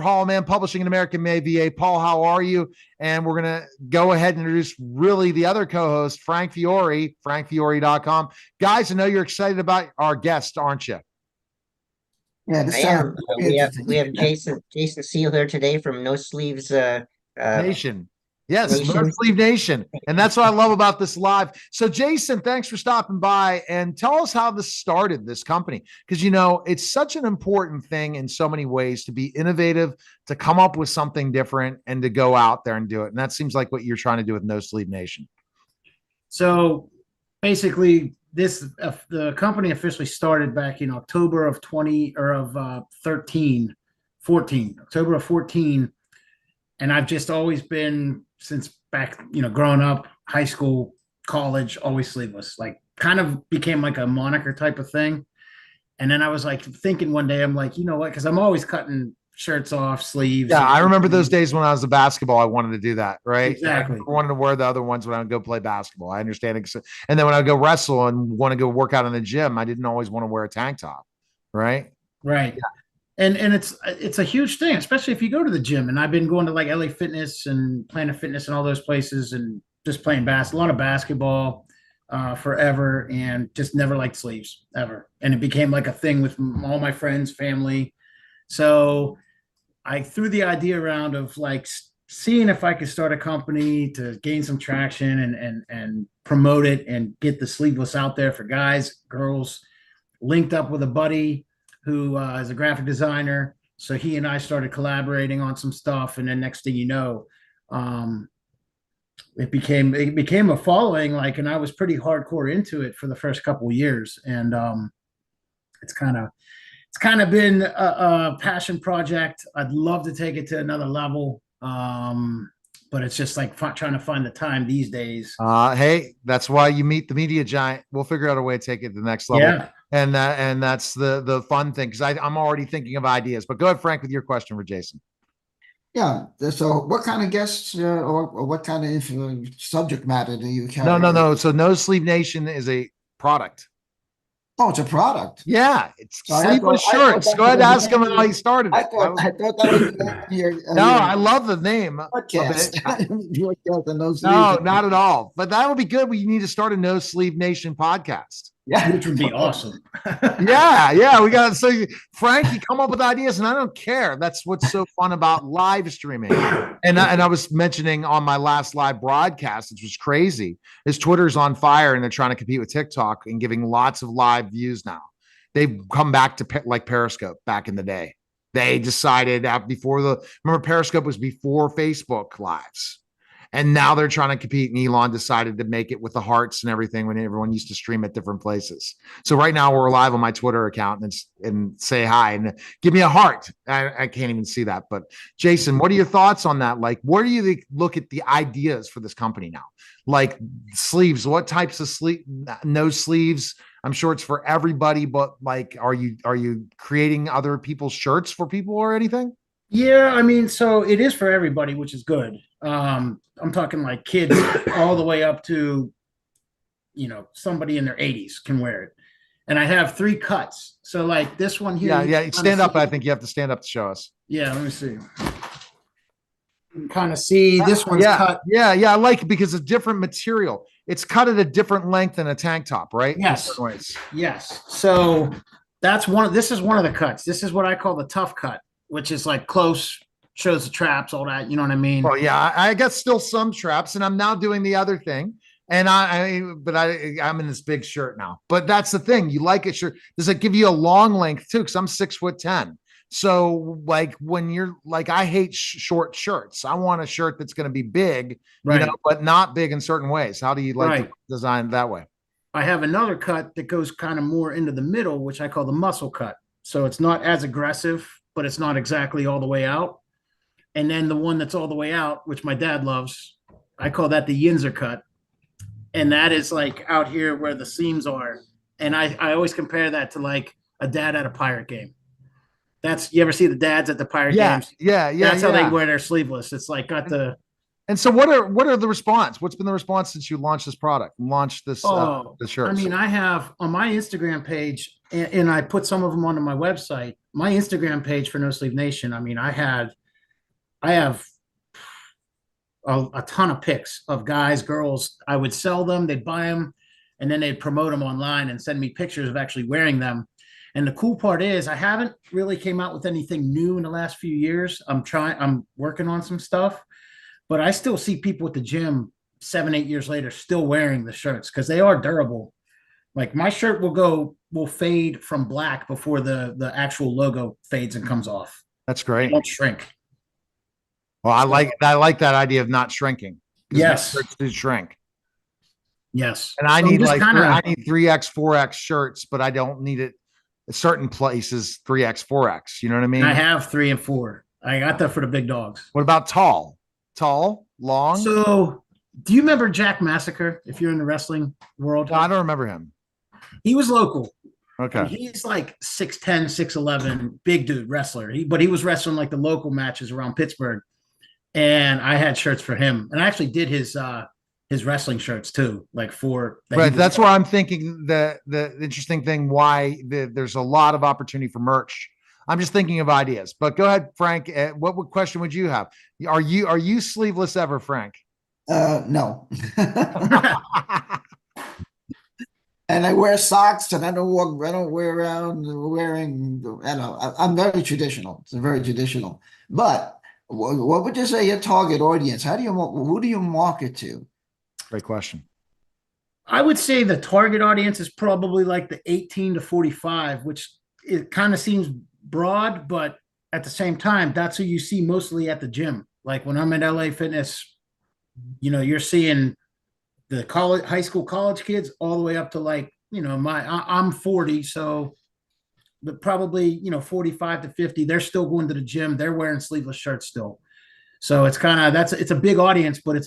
Hall Man Publishing in American May VA. Paul, how are you? And we're going to go ahead and introduce really the other co-host, Frank Fiore, frankfiore.com. Guys, I know you're excited about our guest, aren't you? Yeah, I this sounds am. very We have interesting. Jason Seal here today from No Sleeves Nation. Yes, No Nation. Sleeve Nation. And that's what I love about this live. So, Jason, thanks for stopping by and tell us how this started, this company. Because, it's such an important thing in so many ways to be innovative, to come up with something different, and to go out there and do it. And that seems like what you're trying to do with No Sleeve Nation. So basically, the company officially started back in October of 20 or of 13, 14, October of 14. And I've just always been since back, growing up, high school, college, always sleeveless, like kind of became like a moniker type of thing. And then I was like thinking one day, I'm like, you know what? Because I'm always cutting shirts off, sleeves. Yeah, I remember those days when I was a basketball. I wanted to do that, right? Exactly. I wanted to wear the other ones when I would go play basketball. I understand it. And then when I go wrestle and want to go work out in the gym, I didn't always want to wear a tank top, right? Right. And it's a huge thing, especially if you go to the gym. And I've been going to like LA Fitness and Planet Fitness and all those places, and just playing a lot of basketball forever, and just never liked sleeves ever. And it became like a thing with all my friends, family. So I threw the idea around of like seeing if I could start a company to gain some traction and promote it and get the sleeveless out there for guys, girls. Linked up with a buddy who is a graphic designer. So he and I started collaborating on some stuff, and then next thing you know, it became a following. Like, and I was pretty hardcore into it for the first couple of years, and it's kind of been a passion project. I'd love to take it to another level, but it's just like trying to find the time these days. Hey, that's why you meet the media giant. We'll figure out a way to take it to the next level. Yeah. And that's the fun thing, because I'm already thinking of ideas. But go ahead, Frank, with your question for Jason. Yeah. So, what kind of guests or what kind of subject matter do you carry? No. So, No Sleeve Nation is a product. Oh, it's a product. Yeah, it's So sleeveless shirts. Go ahead, ask him how he started it. I thought that was your, No, I love the name. podcast. No, not at all. But that would be good. We need to start a No Sleeve Nation podcast. Yeah, which would be awesome. Yeah. We got so Frank, you come up with ideas, and I don't care. That's what's so fun about live streaming. And I was mentioning on my last live broadcast, which was crazy, is Twitter's on fire, and they're trying to compete with TikTok and giving lots of live views now. They've come back to like Periscope back in the day. They decided remember Periscope was before Facebook lives. And now they're trying to compete, and Elon decided to make it with the hearts and everything when everyone used to stream at different places. So right now we're live on my Twitter account and say hi and give me a heart. I can't even see that. But Jason, what are your thoughts on that? Like, where do you look at the ideas for this company now? Like sleeves, what types of sleeve? No sleeves. I'm sure it's for everybody, but like, are you creating other people's shirts for people or anything? Yeah, I mean, so it is for everybody, which is good. I'm talking like kids all the way up to, somebody in their 80s can wear it. And I have 3 cuts. So like this one here. Yeah. Stand up. I think you have to stand up to show us. Yeah, let me see. You can kind of see this one's cut. Yeah. I like it because it's different material. It's cut at a different length than a tank top, right? Yes. So this is one of the cuts. This is what I call the tough cut, which is like close, shows the traps, all that. You know what I mean? Well, yeah, I got still some traps, and I'm now doing the other thing. And I'm in this big shirt now. But that's the thing. You like a shirt. Does it give you a long length too? Because I'm 6'10". So like when you're like, I hate short shirts. I want a shirt that's going to be big, right, but not big in certain ways. How do you like to design that way? I have another cut that goes kind of more into the middle, which I call the muscle cut. So it's not as aggressive, but it's not exactly all the way out. And then the one that's all the way out, which my dad loves, I call that the Yinzer cut. And that is like out here where the seams are. And I always compare that to like a dad at a Pirate game. You ever see the dads at the Pirate games? Yeah. That's how they wear their sleeveless. It's like got the And so what are the response? What's been the response since you launched this product, launched this the I shirts? mean, I have on my Instagram page, and I put some of them onto my website. My Instagram page for No Sleeve Nation. I mean, I have a ton of pics of guys, girls. I would sell them, they'd buy them, and then they'd promote them online and send me pictures of actually wearing them. And the cool part is, I haven't really came out with anything new in the last few years. I'm working on some stuff, but I still see people at the gym 7, 8 years later still wearing the shirts because they are durable. Like my shirt will fade from black before the actual logo fades and comes off. That's It great. won't shrink. Well, I like that idea of not shrinking. 'Cause Yes. shirts do shrink. Yes. And I So need just like kinda- I need 3X, 4X shirts, but I don't need it at certain places 3X, 4X. You know what I mean? I have 3 and 4. I got that for the big dogs. What about tall? Tall, long? So, do you remember Jack Massacre? If you're in the wrestling world, No, I don't remember him. he was local. Okay. He's like 6'10", 6'11", big dude wrestler. But he was wrestling like the local matches around Pittsburgh, and I had shirts for him, and I actually did his wrestling shirts too, like for Right. That's where I'm thinking the interesting thing why there's a lot of opportunity for merch. I'm just thinking of ideas. But go ahead, Frank. What question would you have? Are you sleeveless ever, Frank? No. And I wear socks, and I don't wear around wearing. I know I'm very traditional. It's very traditional. But what would you say your target audience? Who do you market to? Great question. I would say the target audience is probably like the 18 to 45, which it kind of seems broad, but at the same time, that's who you see mostly at the gym. Like when I'm at LA Fitness, you're seeing the high school, college kids all the way up to like, I'm 40. So probably, 45 to 50, they're still going to the gym. They're wearing sleeveless shirts still. So it's it's a big audience, but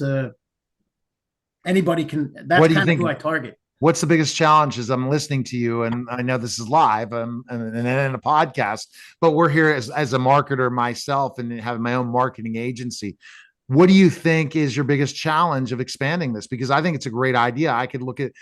anybody can, that's kind of who I target. What's the biggest challenge as I'm listening to you? And I know this is live and in a podcast, but we're here as a marketer myself and having my own marketing agency. What do you think is your biggest challenge of expanding this? Because I think it's a great idea. I could look at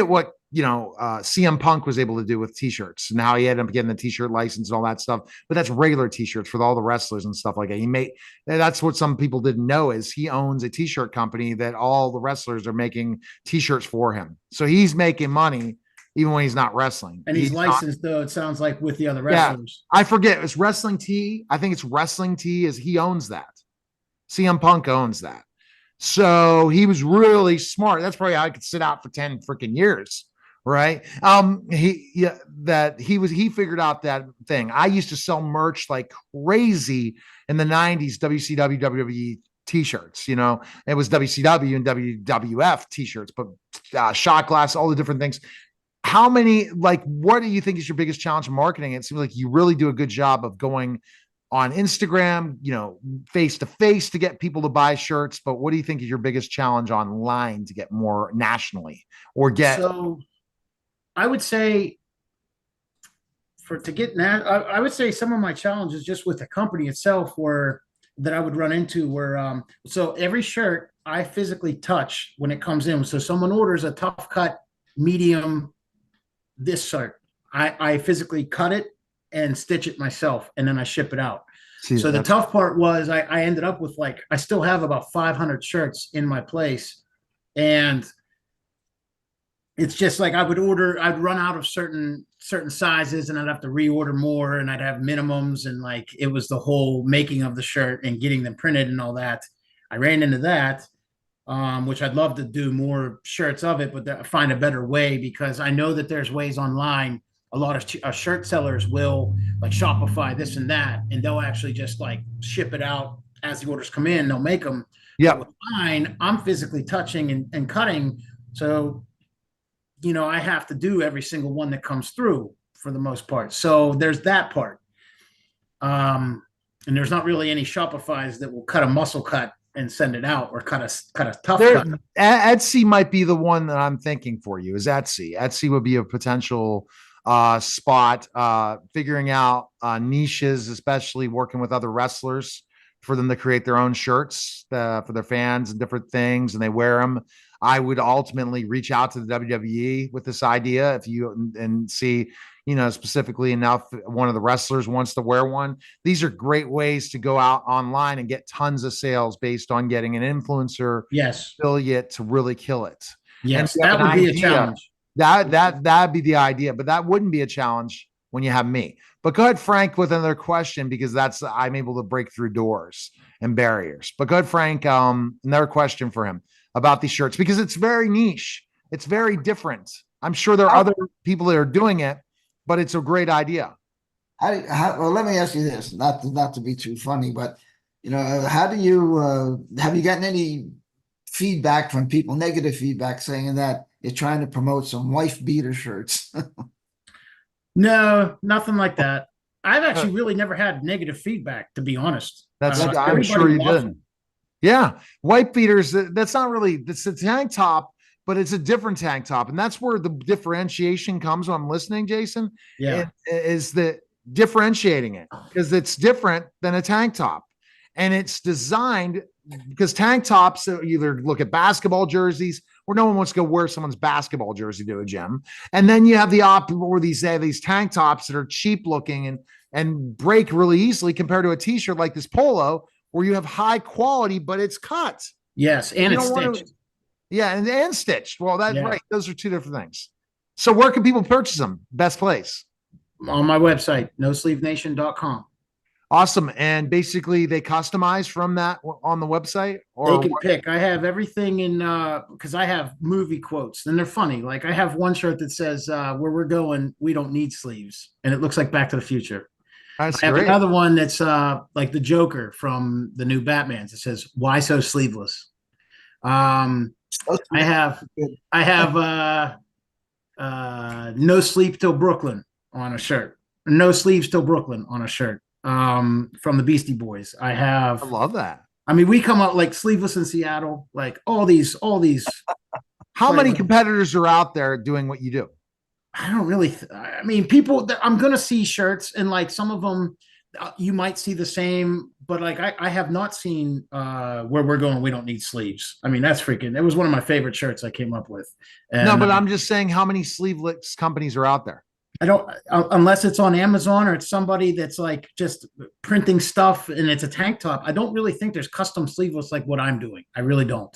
what CM Punk was able to do with t-shirts and how he ended up getting the t-shirt license and all that stuff. But that's regular t-shirts for all the wrestlers and stuff like that. That's what some people didn't know is he owns a t-shirt company that all the wrestlers are making t-shirts for him. So he's making money even when he's not wrestling. And he's licensed though, it sounds like, with the other wrestlers. Yeah, I forget. It's Wrestling Tee. I think it's Wrestling Tee. He owns that. CM Punk owns that. So he was really smart. That's probably how I could sit out for 10 freaking years. Right. He figured out that thing. I used to sell merch like crazy in the 90s, WCW, WWE t-shirts, it was WCW and WWF t-shirts, but shot glass, all the different things. What do you think is your biggest challenge in marketing? It seems like you really do a good job of going on Instagram, face to face to get people to buy shirts. But what do you think is your biggest challenge online to get more nationally or get? So I would say I would say some of my challenges just with the company itself that I would run into were, so every shirt I physically touch when it comes in. So someone orders a tough cut, medium, this shirt, I physically cut it and stitch it myself, and then I ship it out. So the tough part was I ended up with I still have about 500 shirts in my place, and it's just like I'd run out of certain sizes, and I'd have to reorder more, and I'd have minimums, and it was the whole making of the shirt and getting them printed and all that. I ran into that, which I'd love to do more shirts of it, but find a better way, because I know that there's ways online. A lot of shirt sellers will Shopify this and that, and they'll actually just ship it out as the orders come in. They'll make them. Yeah. With mine, I'm physically touching and cutting. So, I have to do every single one that comes through for the most part. So there's that part. And there's not really any Shopifys that will cut a muscle cut and send it out, or cut a tough cut. Etsy might be the one that I'm thinking for you. Is Etsy? Etsy would be a potential spot, figuring out niches, especially working with other wrestlers for them to create their own shirts for their fans and different things, and they wear them. I would ultimately reach out to the WWE with this idea if you and see, specifically enough one of the wrestlers wants to wear one. These are great ways to go out online and get tons of sales based on getting an influencer Yes. affiliate to really kill it. Yes. And if you have That would an be a idea, challenge. That'd be the idea, but that wouldn't be a challenge when you have me. But go ahead, Frank, with another question, because I'm able to break through doors and barriers. But go ahead, Frank. Another question for him about these shirts, because it's very niche. It's very different. I'm sure there are other people that are doing it, but it's a great idea. Well, let me ask you this, not to be too funny, but how do you have you gotten any feedback from people, negative feedback, saying that you're trying to promote some wife beater shirts? No, nothing like that. I've actually really never had negative feedback, to be honest. I'm Everybody sure you Oh, loves didn't. them. Yeah, white beaters. That's not really. It's a tank top, but it's a different tank top, and that's where the differentiation comes. When I'm listening, Jason, Yeah. is the differentiating it, because it's different than a tank top, and it's designed because tank tops either look at basketball jerseys where no one wants to go wear someone's basketball jersey to a gym, and then you have the where these tank tops that are cheap looking and break really easily compared to a t-shirt like this polo, where you have high quality, but it's cut. Yes. And You it's don't wanna- stitched. Yeah, and stitched. Well, that's Yeah. right. Those are two different things. So where can people purchase them? Best place. On my website, nosleevenation.com. Awesome. And basically they customize from that on the website, They or can pick. I have everything in because I have movie quotes and they're funny. Like I have one shirt that says where we're going, we don't need sleeves. And it looks like Back to the Future. that's I have great. another one that's like the Joker from the new Batman's. It says, "Why so sleeveless?" I have no sleep till Brooklyn on a shirt. No sleeves till Brooklyn on a shirt. From the Beastie Boys. I I love that. mean, we come out like sleeveless in Seattle, like all these. How many Like- competitors are out there doing what you do? I don't really. I mean, people. I'm gonna see shirts, and like some of them, you might see the same, but like I have not seen where we're going. We don't need sleeves. I mean, that's freaking. It was one of my favorite shirts I came up with. And, No, but I'm just saying how many sleeveless companies are out there. I don't unless it's on Amazon or it's somebody that's like just printing stuff and it's a tank top. I don't really think there's custom sleeveless like what I'm doing. I really don't,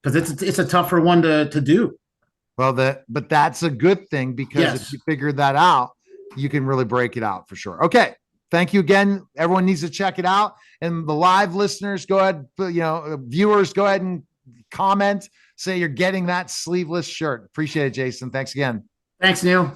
because it's a tougher one to do. Well, but that's a good thing, because Yes. if you figure that out, you can really break it out for sure. Okay. Thank you again. Everyone needs to check it out. And the live listeners, go ahead, viewers, go ahead and comment, say you're getting that sleeveless shirt. Appreciate it, Jason. Thanks again. Thanks, Neil.